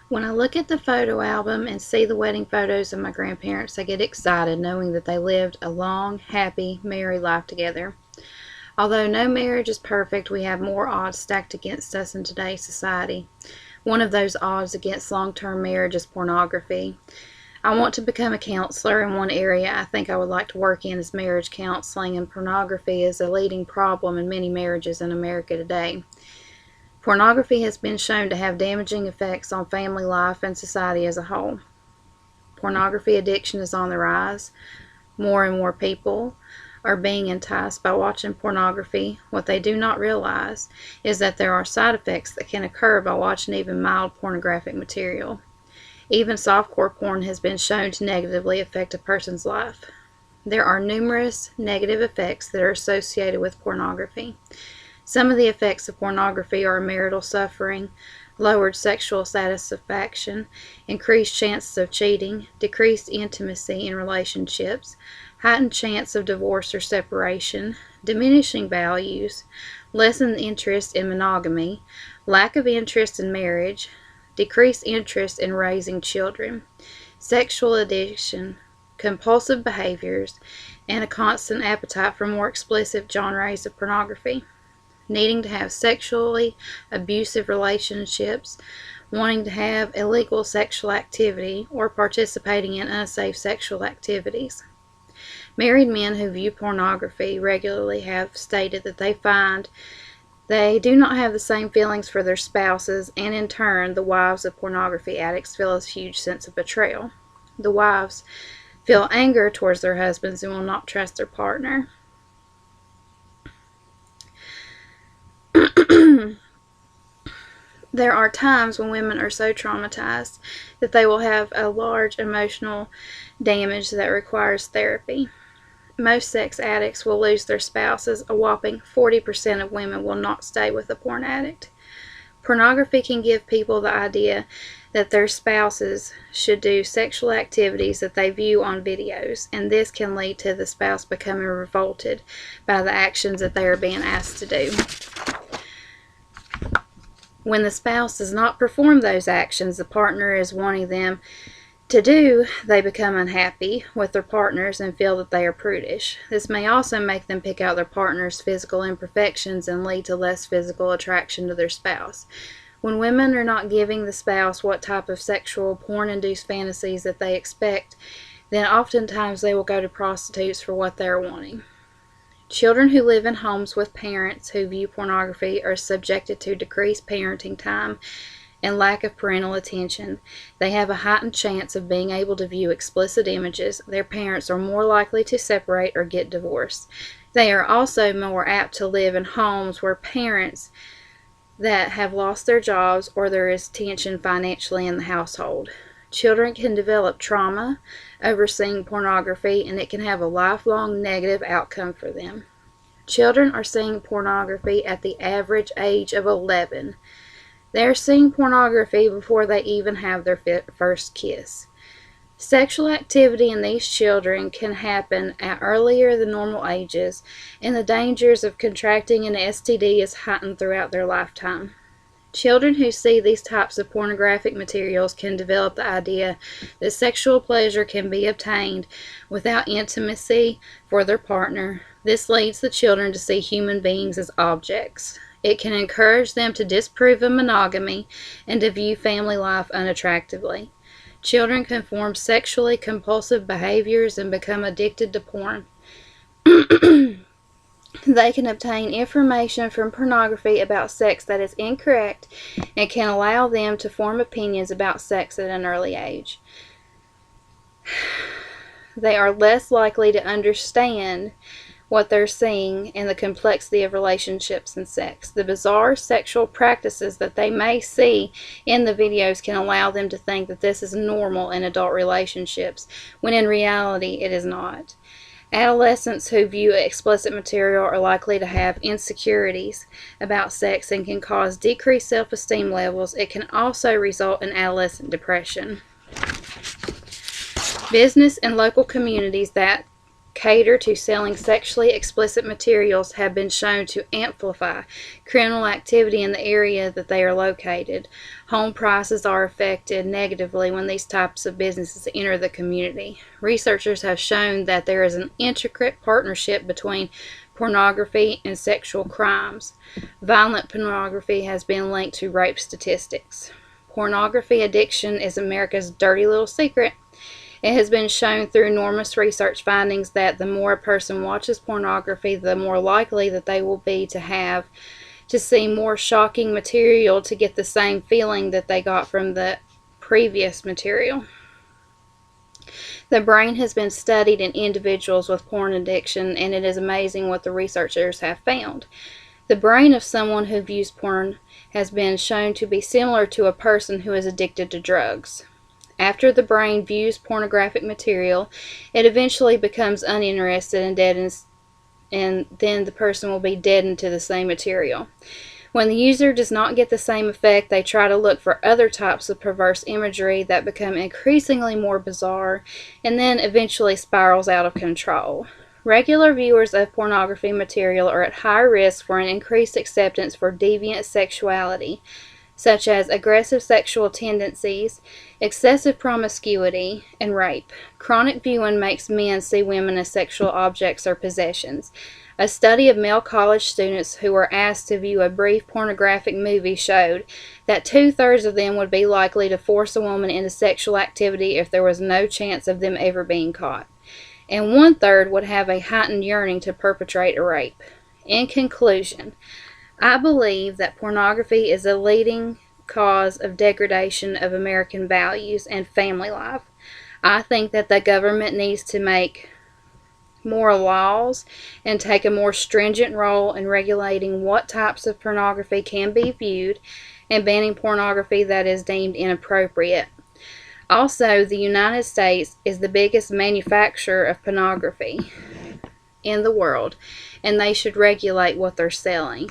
When I look at the photo album and see the wedding photos of my grandparents, I get excited knowing that they lived a long, happy, married life together. Although no marriage is perfect, we have more odds stacked against us in today's society. One of those odds against long-term marriage is pornography. I want to become a counselor, and one area I think I would like to work in is marriage counseling, and pornography is a leading problem in many marriages in America today. Pornography has been shown to have damaging effects on family life and society as a whole. Pornography addiction is on the rise. More and more people are being enticed by watching pornography. What they do not realize is that there are side effects that can occur by watching even mild pornographic material. Even softcore porn has been shown to negatively affect a person's life. There are numerous negative effects that are associated with pornography. Some of the effects of pornography are marital suffering, lowered sexual satisfaction, increased chances of cheating, decreased intimacy in relationships, heightened chance of divorce or separation, diminishing values, lessened interest in monogamy, lack of interest in marriage, decreased interest in raising children, sexual addiction, compulsive behaviors, and a constant appetite for more explicit genres of pornography. Needing to have sexually abusive relationships, wanting to have illegal sexual activity, or participating in unsafe sexual activities. Married men who view pornography regularly have stated that they find they do not have the same feelings for their spouses, and in turn, the wives of pornography addicts feel a huge sense of betrayal. The wives feel anger towards their husbands and will not trust their partner. There are times when women are so traumatized that they will have a large emotional damage that requires therapy. Most sex addicts will lose their spouses. A whopping 40% of women will not stay with a porn addict. Pornography can give people the idea that their spouses should do sexual activities that they view on videos, and this can lead to the spouse becoming revolted by the actions that they are being asked to do. When the spouse does not perform those actions the partner is wanting them to do, they become unhappy with their partners and feel that they are prudish. This may also make them pick out their partner's physical imperfections and lead to less physical attraction to their spouse. When women are not giving the spouse what type of sexual porn-induced fantasies that they expect, then oftentimes they will go to prostitutes for what they are wanting. Children who live in homes with parents who view pornography are subjected to decreased parenting time and lack of parental attention. They have a heightened chance of being able to view explicit images. Their parents are more likely to separate or get divorced. They are also more apt to live in homes where parents that have lost their jobs or there is tension financially in the household. Children can develop trauma over seeing pornography, and it can have a lifelong negative outcome for them. Children are seeing pornography at the average age of 11. They are seeing pornography before they even have their first kiss. Sexual activity in these children can happen at earlier than normal ages, and the dangers of contracting an STD is heightened throughout their lifetime. Children who see these types of pornographic materials can develop the idea that sexual pleasure can be obtained without intimacy for their partner. This leads the children to see human beings as objects. It can encourage them to disprove of monogamy and to view family life unattractively. Children can form sexually compulsive behaviors and become addicted to porn. They can obtain information from pornography about sex that is incorrect and can allow them to form opinions about sex at an early age. They are less likely to understand what they're seeing and the complexity of relationships and sex. The bizarre sexual practices that they may see in the videos can allow them to think that this is normal in adult relationships, when in reality it is not. Adolescents who view explicit material are likely to have insecurities about sex and can cause decreased self-esteem levels. It can also result in adolescent depression. Business and local communities that cater to selling sexually explicit materials have been shown to amplify criminal activity in the area that they are located. Home prices are affected negatively when these types of businesses enter the community. Researchers have shown that there is an intricate partnership between pornography and sexual crimes. Violent pornography has been linked to rape statistics. Pornography addiction is America's dirty little secret. It has been shown through enormous research findings that the more a person watches pornography, the more likely that they will be to see more shocking material to get the same feeling that they got from the previous material. The brain has been studied in individuals with porn addiction, and it is amazing what the researchers have found. The brain of someone who views porn has been shown to be similar to a person who is addicted to drugs. After the brain views pornographic material, it eventually becomes uninterested and deadens, and then the person will be deadened to the same material. When the user does not get the same effect, they try to look for other types of perverse imagery that become increasingly more bizarre and then eventually spirals out of control. Regular viewers of pornography material are at high risk for an increased acceptance for deviant sexuality, such as aggressive sexual tendencies, excessive promiscuity, and rape. Chronic viewing makes men see women as sexual objects or possessions. A study of male college students who were asked to view a brief pornographic movie showed that 2/3 of them would be likely to force a woman into sexual activity if there was no chance of them ever being caught, and 1/3 would have a heightened yearning to perpetrate a rape. In conclusion, I believe that pornography is a leading cause of degradation of American values and family life. I think that the government needs to make more laws and take a more stringent role in regulating what types of pornography can be viewed and banning pornography that is deemed inappropriate. Also, the United States is the biggest manufacturer of pornography in the world, and they should regulate what they're selling.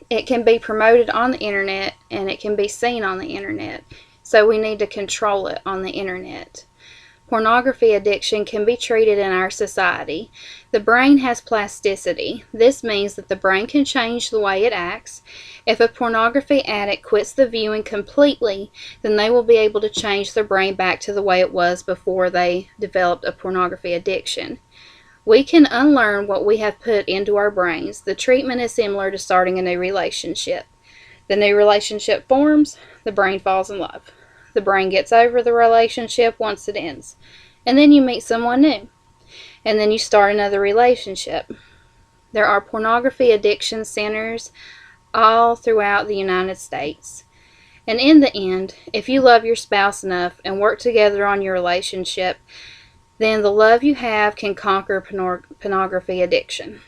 It can be promoted on the internet and it can be seen on the internet, so we need to control it on the internet. Pornography addiction can be treated in our society. The brain has plasticity. This means that the brain can change the way it acts. If a pornography addict quits the viewing completely, then they will be able to change their brain back to the way it was before they developed a pornography addiction. We can unlearn what we have put into our brains. The treatment is similar to starting a new relationship. The new relationship forms, the brain falls in love. The brain gets over the relationship once it ends. And then you meet someone new. And then you start another relationship. There are pornography addiction centers all throughout the United States. And in the end, if you love your spouse enough and work together on your relationship, then the love you have can conquer pornography addiction.